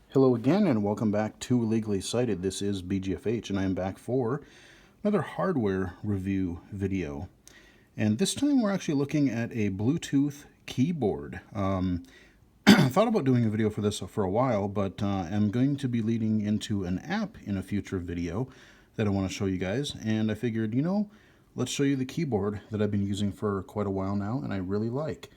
Hello again and welcome back to Legally Cited. This is BGFH and I am back for another hardware review video. And this time we're actually looking at a Bluetooth keyboard. I thought about doing a video for this for a while, but I'm going to be leading into an app in a future video that I want to show you guys. And I figured, let's show you the keyboard that I've been using for quite a while now and I really like.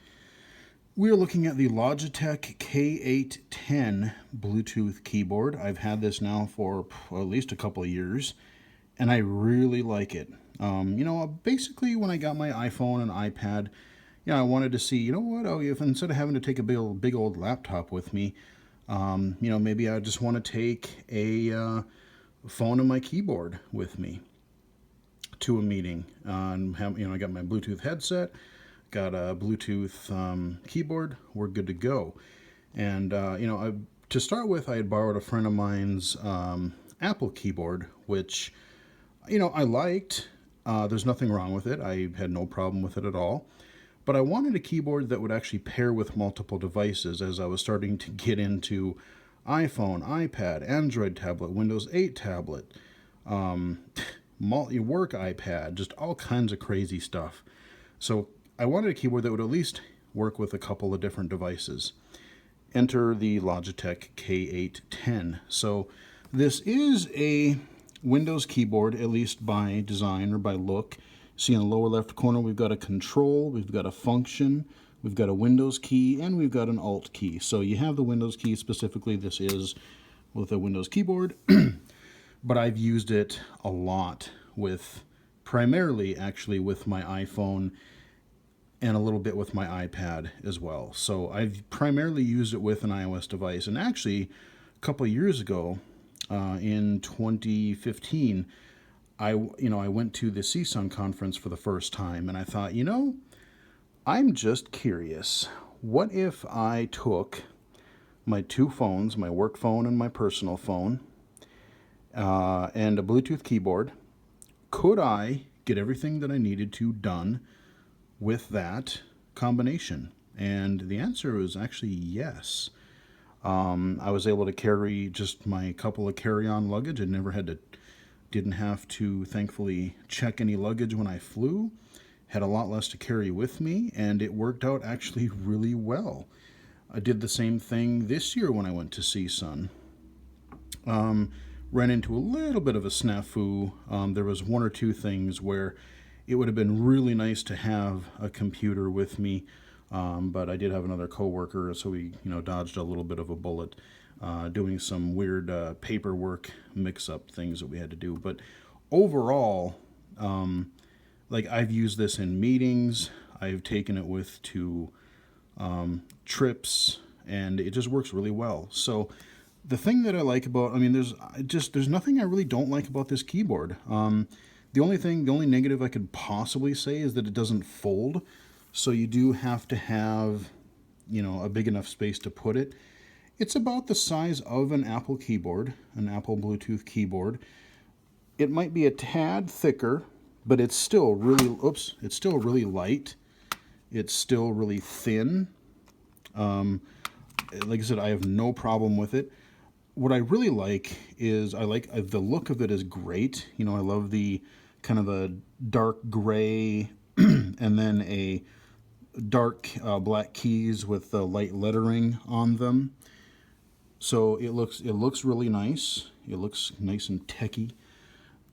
We are looking at the Logitech K810 Bluetooth keyboard. I've had this now for at least a couple of years, and I really like it. Basically when I got my iPhone and iPad, I wanted to see, if instead of having to take a big old laptop with me, maybe I just want to take a phone and my keyboard with me to a meeting. I got my Bluetooth headset. Got a Bluetooth keyboard. We're good to go. And, to start with, I had borrowed a friend of mine's Apple keyboard, which, I liked. There's nothing wrong with it. I had no problem with it at all. But I wanted a keyboard that would actually pair with multiple devices as I was starting to get into iPhone, iPad, Android tablet, Windows 8 tablet, work iPad, just all kinds of crazy stuff. So I wanted a keyboard that would at least work with a couple of different devices. Enter the Logitech K810. So this is a Windows keyboard, at least by design or by look. See in the lower left corner, we've got a control, we've got a function, we've got a Windows key, and we've got an Alt key. So you have the Windows key specifically. This is with a Windows keyboard, but I've used it a lot primarily actually with my iPhone and a little bit with my iPad as well. So I've primarily used it with an iOS device. And actually, a couple of years ago, in 2015, I went to the CSUN conference for the first time, and I thought, I'm just curious. What if I took my two phones, my work phone and my personal phone, and a Bluetooth keyboard? Could I get everything that I needed to done with that combination? And the answer was actually yes. I was able to carry just my couple of carry-on luggage. I didn't have to, thankfully, check any luggage when I flew. Had a lot less to carry with me, and it worked out actually really well. I did the same thing this year when I went to CSUN. Ran into a little bit of a snafu. There was one or two things where it would have been really nice to have a computer with me, but I did have another coworker, so we, dodged a little bit of a bullet, doing some weird paperwork mix-up things that we had to do. But overall, I've used this in meetings, I've taken it with to trips, and it just works really well. So the thing that I like about, there's nothing I really don't like about this keyboard. The only negative I could possibly say is that it doesn't fold. So you do have to have, a big enough space to put it. It's about the size of an Apple keyboard, an Apple Bluetooth keyboard. It might be a tad thicker, but it's still really, it's still really light. It's still really thin. Like I said, I have no problem with it. What I really like is the look of it is great. I love the kind of a dark gray and then a dark black keys with the light lettering on them. So it looks really nice. It looks nice and techy.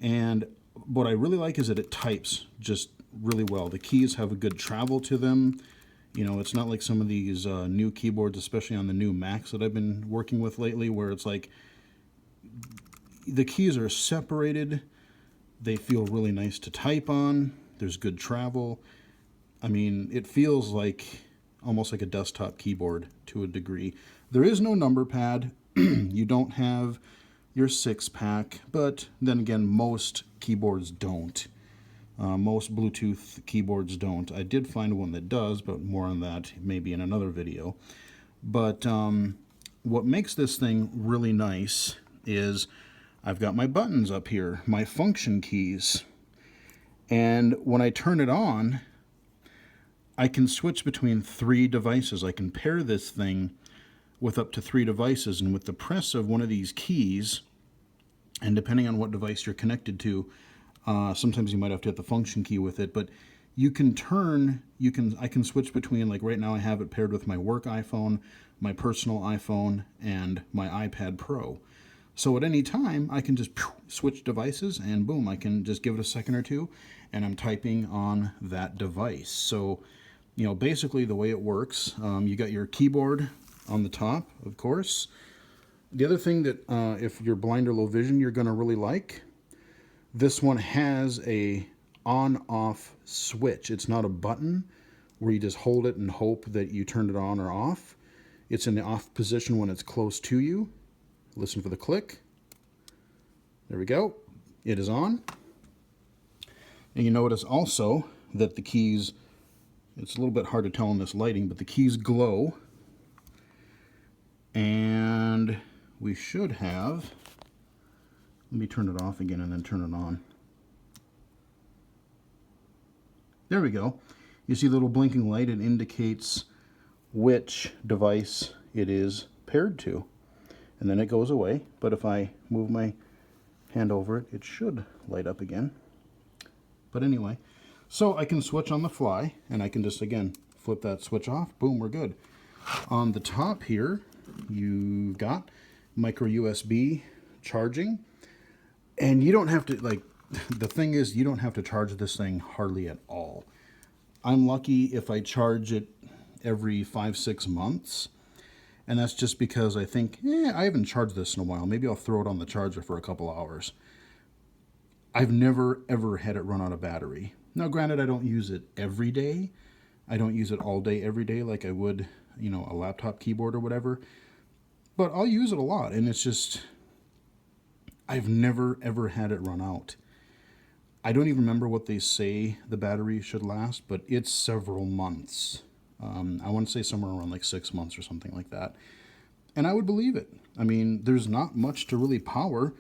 And what I really like is that it types just really well. The keys have a good travel to them. It's not like some of these new keyboards, especially on the new Macs that I've been working with lately, where it's like the keys are separated. They feel really nice to type on. There's good travel. It feels almost like a desktop keyboard to a degree. There is no number pad. You don't have your 6-pack, but then again, most keyboards don't. Most Bluetooth keyboards don't. I did find one that does, but more on that maybe in another video. But what makes this thing really nice is I've got my buttons up here, my function keys. And when I turn it on, I can switch between 3 devices. I can pair this thing with up to 3 devices, and with the press of one of these keys, and depending on what device you're connected to, sometimes you might have to hit the function key with it, but you can turn, I can switch between, like right now I have it paired with my work iPhone, my personal iPhone, and my iPad Pro. So at any time, I can just switch devices, and boom, I can just give it a second or two, and I'm typing on that device. So, you know, basically the way it works, you got your keyboard on the top, of course. The other thing that, if you're blind or low vision, you're going to really like, this one has a on-off switch. It's not a button where you just hold it and hope that you turn it on or off. It's in the off position when it's close to you. Listen for the click. There we go. It is on. And you notice also that the keys, it's a little bit hard to tell in this lighting, but the keys glow. And we should have, let me turn it off again and then turn it on. There we go. You see the little blinking light. It indicates which device it is paired to. And then it goes away. But if I move my hand over it, it should light up again. But anyway, so I can switch on the fly, and I can just, again, flip that switch off. Boom, we're good. On the top here, you've got micro USB charging. And you don't have to, like, the thing is, you don't have to charge this thing hardly at all. I'm lucky if I charge it every 5-6 months. And that's just because I think, I haven't charged this in a while. Maybe I'll throw it on the charger for a couple hours. I've never, ever had it run out of battery. Now, granted, I don't use it every day. I don't use it all day, every day, like I would, you know, a laptop keyboard or whatever. But I'll use it a lot, and it's just, I've never, ever had it run out. I don't even remember what they say the battery should last, but it's several months. I want to say somewhere around like 6 months or something like that. And I would believe it. I mean, there's not much to really power.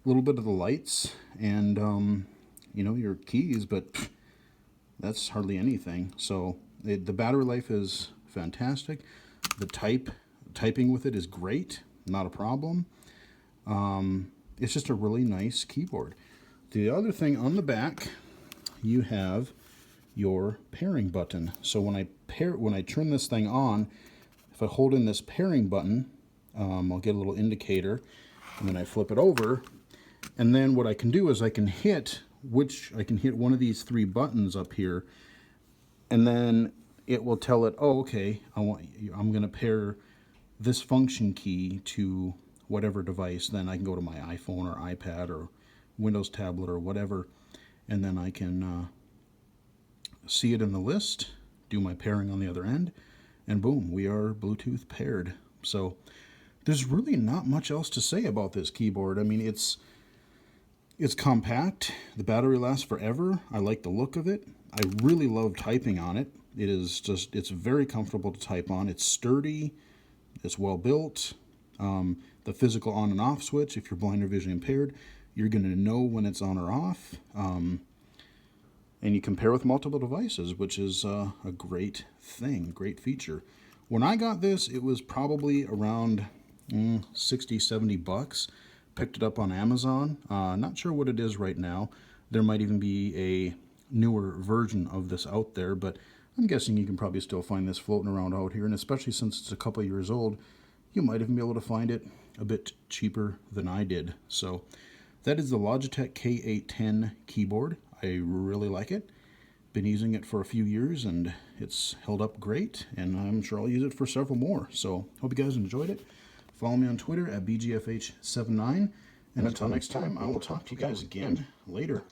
A little bit of the lights and, you know, your keys, but that's hardly anything. So the battery life is fantastic. The typing with it is great. Not a problem. It's just a really nice keyboard. The other thing on the back, you have your pairing button. So when I turn this thing on, if I hold in this pairing button, I'll get a little indicator, and then I flip it over, and then what I can do is I can hit one of these 3 buttons up here, and then it will tell it, oh, okay, I'm going to pair this function key to whatever device. Then I can go to my iPhone or iPad or Windows tablet or whatever, and then I can see it in the list, do my pairing on the other end, and boom, we are Bluetooth paired. So there's really not much else to say about this keyboard. I mean, it's compact. The battery lasts forever. I like the look of it. I really love typing on it. It's very comfortable to type on. It's sturdy. It's well built. The physical on and off switch, if you're blind or visually impaired, you're going to know when it's on or off. And you can pair with multiple devices, which is a great thing, great feature. When I got this, it was probably around 60, 70 bucks. Picked it up on Amazon. Not sure what it is right now. There might even be a newer version of this out there, but I'm guessing you can probably still find this floating around out here, and especially since it's a couple of years old, you might even be able to find it a bit cheaper than I did. So that is the Logitech K810 keyboard. I really like it. Been using it for a few years, and it's held up great, and I'm sure I'll use it for several more. So hope you guys enjoyed it. Follow me on Twitter at BGFH79, and until next time, I will talk to you guys again later.